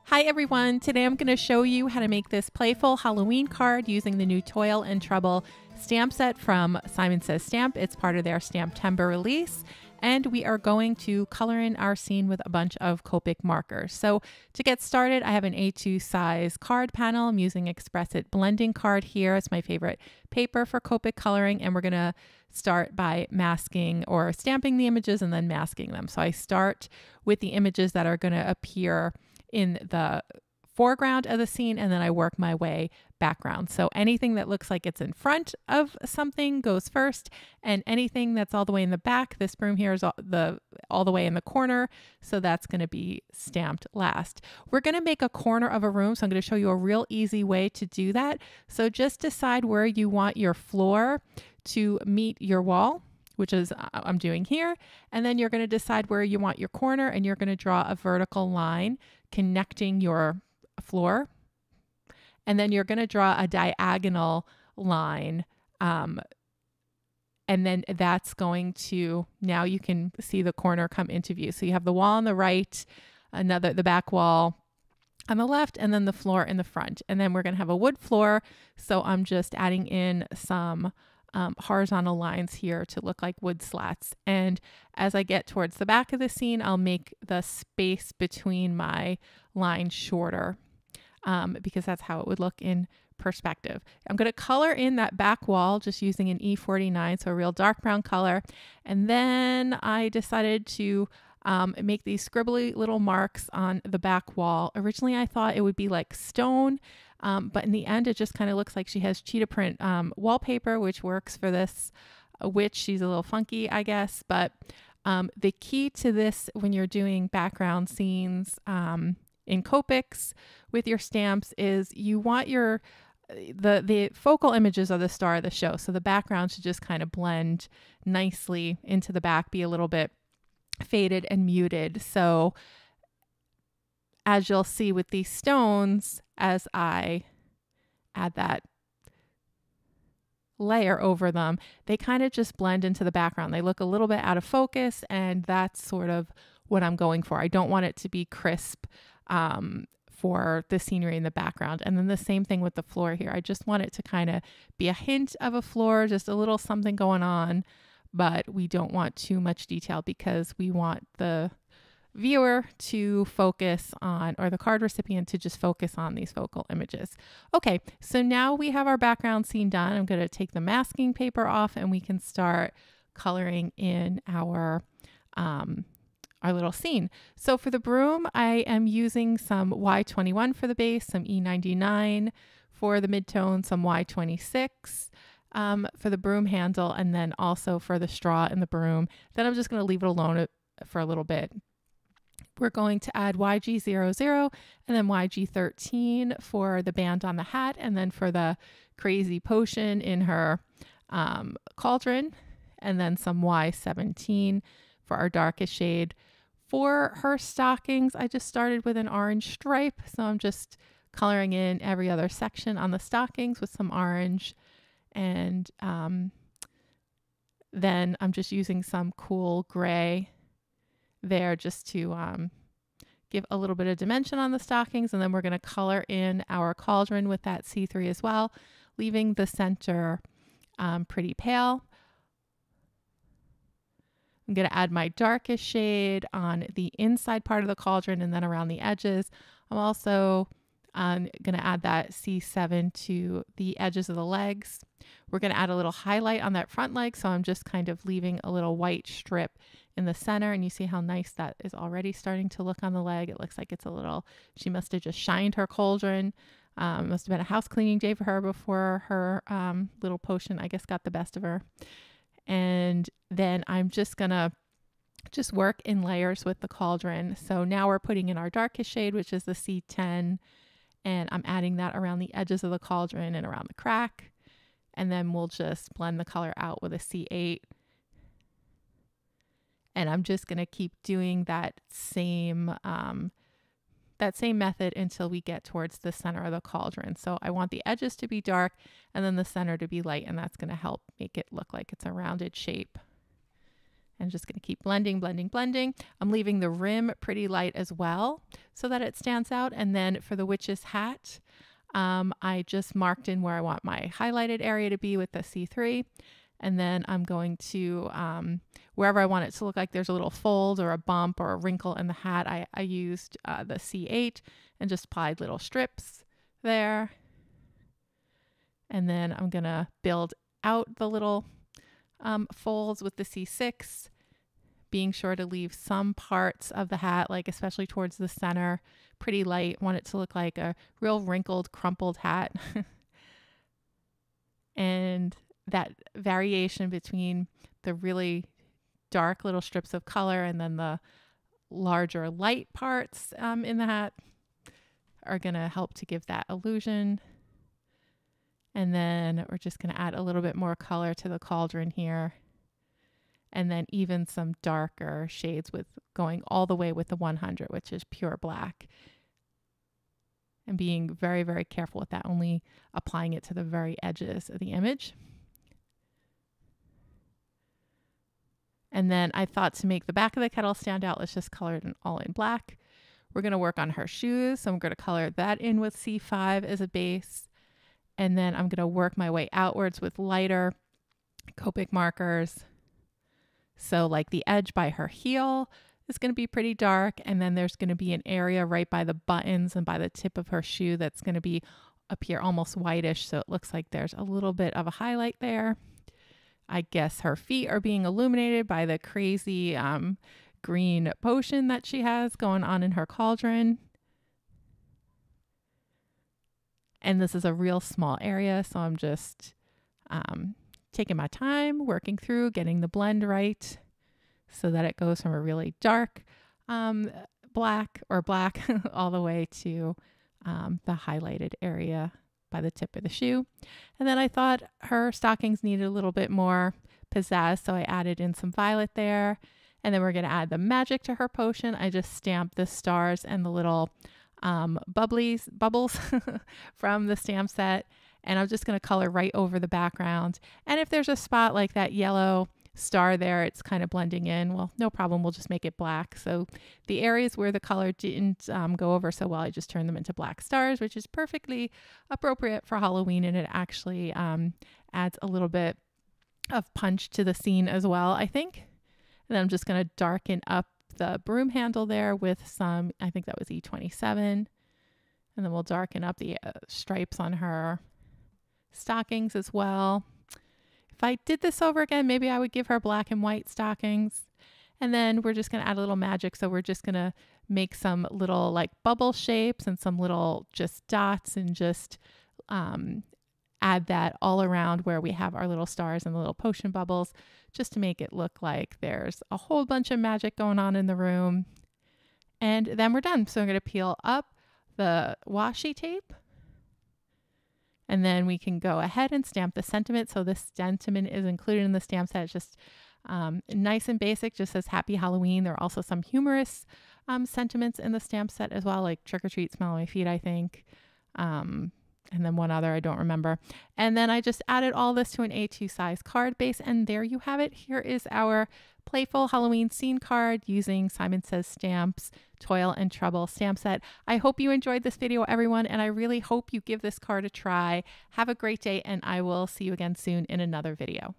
Hi everyone, today I'm going to show you how to make this playful Halloween card using the new Toil Trouble stamp set from Simon Says Stamp. It's part of their Stamptember release, and we are going to color in our scene with a bunch of Copic markers. So to get started, I have an A2 size card panel. I'm using Express It blending card here. It's my favorite paper for Copic coloring, and we're going to start by masking or stamping the images and then masking them. So I start with the images that are going to appear in the foreground of the scene, and then I work my way background. So anything that looks like it's in front of something goes first, and anything that's all the way in the back, this broom here is all the way in the corner, so that's going to be stamped last. We're going to make a corner of a room, so I'm going to show you a real easy way to do that. So just decide where you want your floor to meet your wall, which is I'm doing here. And then you're going to decide where you want your corner, and you're going to draw a vertical line connecting your floor. And then you're going to draw a diagonal line. And then that's going to, now you can see the corner come into view. So you have the wall on the right, the back wall on the left, and then the floor in the front. And then we're going to have a wood floor. So I'm just adding in some horizontal lines here to look like wood slats. And as I get towards the back of the scene, I'll make the space between my lines shorter because that's how it would look in perspective. I'm going to color in that back wall just using an E49, so a real dark brown color. And then I decided to make these scribbly little marks on the back wall. Originally, I thought it would be like stone, but in the end, it just kind of looks like she has cheetah print wallpaper, which works for this witch. She's a little funky, I guess. But the key to this when you're doing background scenes in Copics with your stamps is you want the focal images of the star of the show. So the background should just kind of blend nicely into the back, be a little bit faded and muted. So as you'll see with these stones, as I add that layer over them, they kind of just blend into the background. They look a little bit out of focus, and that's sort of what I'm going for. I don't want it to be crisp for the scenery in the background. And then the same thing with the floor here. I just want it to kind of be a hint of a floor, just a little something going on, but we don't want too much detail because we want the viewer to focus on, or the card recipient to just focus on these focal images. Okay, so now we have our background scene done. I'm going to take the masking paper off, and we can start coloring in our little scene. So for the broom, I am using some Y21 for the base, some E99 for the midtone, some Y26 for the broom handle, and then also for the straw in the broom. Then I'm just going to leave it alone for a little bit. We're going to add YG00 and then YG13 for the band on the hat, and then for the crazy potion in her cauldron, and then some Y17 for our darkest shade. For her stockings, I just started with an orange stripe, so I'm just coloring in every other section on the stockings with some orange. And then I'm just using some cool gray there just to give a little bit of dimension on the stockings. And then we're going to color in our cauldron with that C3 as well, leaving the center pretty pale. I'm going to add my darkest shade on the inside part of the cauldron and then around the edges. I'm also going to add that C7 to the edges of the legs. We're going to add a little highlight on that front leg, so I'm just kind of leaving a little white strip in the center, and you see how nice that is already starting to look on the leg. It looks like it's a little, she must have just shined her cauldron. Must have been a house cleaning day for her before her little potion, I guess, got the best of her. And then I'm just going to work in layers with the cauldron. So now we're putting in our darkest shade, which is the C10, and I'm adding that around the edges of the cauldron and around the crack. And then we'll just blend the color out with a C8. And I'm just going to keep doing that same method until we get towards the center of the cauldron. So I want the edges to be dark and then the center to be light, and that's going to help make it look like it's a rounded shape. And just going to keep blending, blending, blending. I'm leaving the rim pretty light as well so that it stands out. And then for the witch's hat, I just marked in where I want my highlighted area to be with the C3. And then I'm going to, wherever I want it to look like there's a little fold or a bump or a wrinkle in the hat, I used the C8 and just applied little strips there. And then I'm going to build out the little folds with the C6, being sure to leave some parts of the hat, like especially towards the center, pretty light. Want it to look like a real wrinkled, crumpled hat. And that variation between the really dark little strips of color and then the larger light parts in the hat are going to help to give that illusion. And then we're just going to add a little bit more color to the cauldron here. And then even some darker shades with going all the way with the 100, which is pure black. And being very, very careful with that, only applying it to the very edges of the image. And then I thought to make the back of the kettle stand out, let's just color it all in black. We're going to work on her shoes. So I'm going to color that in with C5 as a base. And then I'm going to work my way outwards with lighter Copic markers. So like the edge by her heel is going to be pretty dark. And then there's going to be an area right by the buttons and by the tip of her shoe that's going to be up here almost whitish. So it looks like there's a little bit of a highlight there. I guess her feet are being illuminated by the crazy green potion that she has going on in her cauldron. And this is a real small area, so I'm just taking my time, working through, getting the blend right so that it goes from a really dark black all the way to the highlighted area by the tip of the shoe. And then I thought her stockings needed a little bit more pizzazz, so I added in some violet there. And then we're going to add the magic to her potion. I just stamped the stars and the little bubbles from the stamp set, and I'm just going to color right over the background. And if there's a spot like that yellow star there, it's kind of blending in, well, no problem, we'll just make it black. So the areas where the color didn't go over so well, I just turned them into black stars, which is perfectly appropriate for Halloween, and it actually adds a little bit of punch to the scene as well, I think. And then I'm just going to darken up the broom handle there with some, I think that was E27. And then we'll darken up the stripes on her stockings as well. If I did this over again, maybe I would give her black and white stockings. And then we're just going to add a little magic. So we're just going to make some little like bubble shapes and some little just dots and just add that all around where we have our little stars and the little potion bubbles, just to make it look like there's a whole bunch of magic going on in the room. And then we're done. So I'm going to peel up the washi tape, and then we can go ahead and stamp the sentiment. So this sentiment is included in the stamp set. It's just nice and basic, just says Happy Halloween. There are also some humorous sentiments in the stamp set as well, like trick or treat, smell my feet, I think. And then one other, I don't remember. And then I just added all this to an A2 size card base, and there you have it. Here is our Playful Halloween scene card using Simon Says Stamps Toil and Trouble stamp set. I hope you enjoyed this video, everyone, and I really hope you give this card a try. Have a great day, and I will see you again soon in another video.